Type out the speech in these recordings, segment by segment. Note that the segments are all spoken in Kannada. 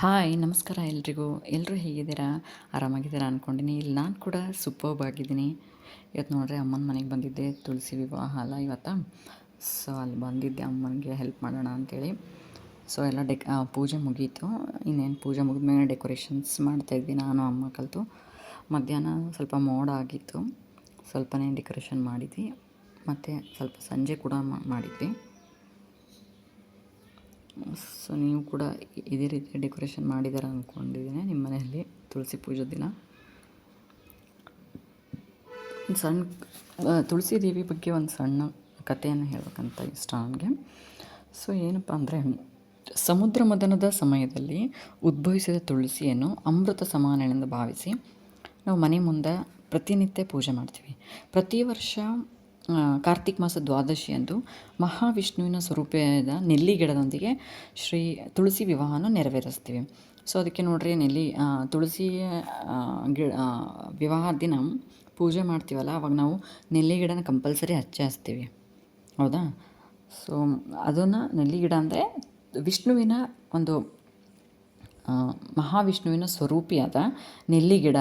ಹಾಯ್ ನಮಸ್ಕಾರ ಎಲ್ರಿಗೂ. ಎಲ್ಲರೂ ಹೇಗಿದ್ದೀರಾ? ಆರಾಮಾಗಿದ್ದೀರಾ ಅಂದ್ಕೊಂಡಿನಿ. ಇಲ್ಲಿ ನಾನು ಕೂಡ ಸೂಪರ್ಬ್ ಆಗಿದ್ದೀನಿ. ಇವತ್ತು ನೋಡ್ರಿ ಅಮ್ಮನ ಮನೆಗೆ ಬಂದಿದ್ದೆ. ತುಳಸಿ ವಿವಾಹ ಅಲ್ಲ ಇವತ್ತು. ಸೊ ಅಲ್ಲಿ ಬಂದಿದ್ದೆ ಅಮ್ಮನಿಗೆ ಹೆಲ್ಪ್ ಮಾಡೋಣ ಅಂಥೇಳಿ. ಸೊ ಎಲ್ಲ ಪೂಜೆ ಮುಗೀತು. ಇನ್ನೇನು ಪೂಜೆ ಮುಗಿದ್ಮೇಲೆ ಡೆಕೋರೇಷನ್ಸ್ ಮಾಡ್ತಾಯಿದ್ವಿ ನಾನು ಅಮ್ಮ ಕಲಿತು. ಮಧ್ಯಾಹ್ನ ಸ್ವಲ್ಪ ಮೋಡ ಆಗಿತ್ತು, ಸ್ವಲ್ಪನೇ ಡೆಕೋರೇಷನ್ ಮಾಡಿದ್ವಿ. ಮತ್ತು ಸ್ವಲ್ಪ ಸಂಜೆ ಕೂಡ ಮಾಡಿದ್ವಿ. ಸೊ ನೀವು ಕೂಡ ಇದೇ ರೀತಿ ಡೆಕೋರೇಷನ್ ಮಾಡಿದಾರ ಅಂದ್ಕೊಂಡಿದ್ದೀನಿ ನಿಮ್ಮ ಮನೆಯಲ್ಲಿ ತುಳಸಿ ಪೂಜೆ ದಿನ. ಒಂದು ಸಣ್ಣ ತುಳಸಿ ದೇವಿ ಬಗ್ಗೆ ಒಂದು ಸಣ್ಣ ಕಥೆಯನ್ನು ಹೇಳಬೇಕಂತ ಇಷ್ಟ ನನಗೆ. ಸೊ ಏನಪ್ಪ ಅಂದರೆ, ಸಮುದ್ರ ಮಥನದ ಸಮಯದಲ್ಲಿ ಉದ್ಭವಿಸಿದ ತುಳಸಿಯನ್ನು ಅಮೃತ ಸಮಾನನೆಂದು ಭಾವಿಸಿ ನಾವು ಮನೆ ಮುಂದೆ ಪ್ರತಿನಿತ್ಯ ಪೂಜೆ ಮಾಡ್ತೀವಿ. ಪ್ರತಿ ವರ್ಷ ಕಾರ್ತಿಕ್ ಮಾಸ ದ್ವಾದಶಿಯಂದು ಮಹಾವಿಷ್ಣುವಿನ ಸ್ವರೂಪದ ನೆಲ್ಲಿ ಗಿಡದೊಂದಿಗೆ ತುಳಸಿ ವಿವಾಹನ ನೆರವೇರಿಸ್ತೀವಿ. ಸೊ ಅದಕ್ಕೆ ನೋಡ್ರಿ ತುಳಸಿ ವಿವಾಹ ದಿನ ಪೂಜೆ ಮಾಡ್ತೀವಲ್ಲ, ಅವಾಗ ನಾವು ನೆಲ್ಲಿ ಗಿಡನ ಕಂಪಲ್ಸರಿ ಹಚ್ಚಿಸ್ತೀವಿ, ಹೌದಾ? ಸೊ ಅದನ್ನು ನೆಲ್ಲಿ ಗಿಡ ಅಂದರೆ ವಿಷ್ಣುವಿನ ಒಂದು ಮಹಾವಿಷ್ಣುವಿನ ಸ್ವರೂಪಿಯಾದ ನೆಲ್ಲಿ ಗಿಡ,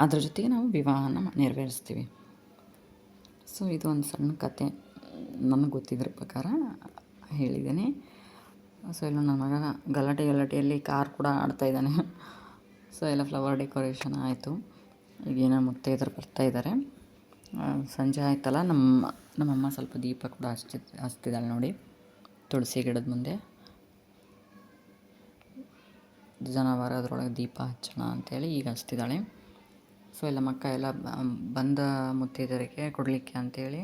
ಅದ್ರ ಜೊತೆಗೆ ನಾವು ವಿವಾಹನ ನೆರವೇರಿಸ್ತೀವಿ. ಸೊ ಇದು ಒಂದು ಸಣ್ಣ ಕತೆ ನನಗೆ ಗೊತ್ತಿದ್ರ ಪ್ರಕಾರ ಹೇಳಿದ್ದೇನೆ. ಸೊ ಎಲ್ಲ ನನ್ನ ಮಗ ಗಲಾಟೆಯಲ್ಲಿ ಕಾರ್ ಕೂಡ ಆಡ್ತಾಯಿದ್ದಾನೆ. ಸೊ ಎಲ್ಲ ಫ್ಲವರ್ ಡೆಕೋರೇಷನ್ ಆಯಿತು. ಈಗೇನೋ ಮುತ್ತೈದರು ಬರ್ತಾಯಿದ್ದಾರೆ. ಸಂಜೆ ಆಯ್ತಲ್ಲ, ನಮ್ಮಮ್ಮ ಸ್ವಲ್ಪ ದೀಪ ಕೂಡ ಹಚ್ತಿದ್ದಾಳೆ ನೋಡಿ ತುಳಸಿ ಗಿಡದ ಮುಂದೆ. ಜನವಾರ ಅದರೊಳಗೆ ದೀಪ ಹಚ್ಚೋಣ ಅಂಥೇಳಿ ಈಗ ಹಚ್ತಿದ್ದಾಳೆ. ಸೊ ಎಲ್ಲ ಎಲ್ಲ ಬಂದ ಮುತ್ತೈದರಿಗೆ ಕೊಡಲಿಕ್ಕೆ ಅಂಥೇಳಿ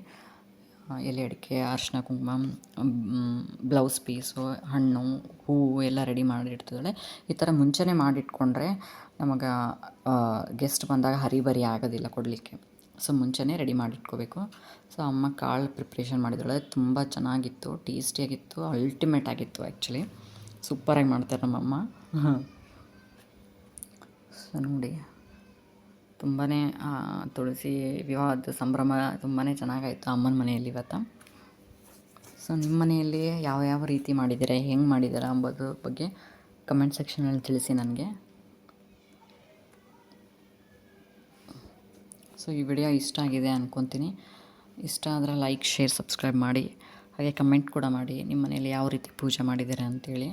ಎಲೆ ಅಡಿಕೆ, ಅರಿಶಿನ ಕುಂಕುಮ, ಬ್ಲೌಸ್ ಪೀಸು, ಹಣ್ಣು, ಹೂವು ಎಲ್ಲ ರೆಡಿ ಮಾಡಿಡ್ತಿದ್ದಾಳೆ. ಈ ಥರ ಮುಂಚೆನೇ ಮಾಡಿಟ್ಕೊಂಡ್ರೆ ನಮಗೆ ಗೆಸ್ಟ್ ಬಂದಾಗ ಹರಿಬರಿ ಆಗೋದಿಲ್ಲ ಕೊಡಲಿಕ್ಕೆ. ಸೊ ಮುಂಚೆನೇ ರೆಡಿ ಮಾಡಿಟ್ಕೋಬೇಕು. ಸೊ ಅಮ್ಮ ಕಾಳು ಪ್ರಿಪ್ರೇಷನ್ ಮಾಡಿದ್ದಾಳೆ. ತುಂಬ ಚೆನ್ನಾಗಿತ್ತು, ಟೇಸ್ಟಿಯಾಗಿತ್ತು, ಅಲ್ಟಿಮೇಟ್ ಆಗಿತ್ತು. ಆ್ಯಕ್ಚುಲಿ ಸೂಪರಾಗಿ ಮಾಡ್ತಾರೆ ನಮ್ಮಮ್ಮ. ಸೊ ನೋಡಿ, ತುಂಬಾ ತುಳಸಿ ವಿವಾಹದ ಸಂಭ್ರಮ ತುಂಬಾ ಚೆನ್ನಾಗಾಯಿತು ಅಮ್ಮನ ಮನೆಯಲ್ಲಿ ಇವತ್ತು. ಸೊ ನಿಮ್ಮ ಮನೆಯಲ್ಲಿ ಯಾವ ರೀತಿ ಮಾಡಿದ್ದೀರಾ, ಹೆಂಗೆ ಮಾಡಿದ್ದೀರಾ ಅಂಬೋದು ಬಗ್ಗೆ ಕಮೆಂಟ್ ಸೆಕ್ಷನಲ್ಲಿ ತಿಳಿಸಿ ನನಗೆ. ಸೊ ಈ ವಿಡಿಯೋ ಇಷ್ಟ ಆಗಿದೆ ಅಂದ್ಕೊತೀನಿ. ಇಷ್ಟ ಆದರೆ ಲೈಕ್, ಶೇರ್, ಸಬ್ಸ್ಕ್ರೈಬ್ ಮಾಡಿ. ಹಾಗೆ ಕಮೆಂಟ್ ಕೂಡ ಮಾಡಿ ನಿಮ್ಮ ಮನೆಯಲ್ಲಿ ಯಾವ ರೀತಿ ಪೂಜೆ ಮಾಡಿದ್ದೀರಾ ಅಂಥೇಳಿ.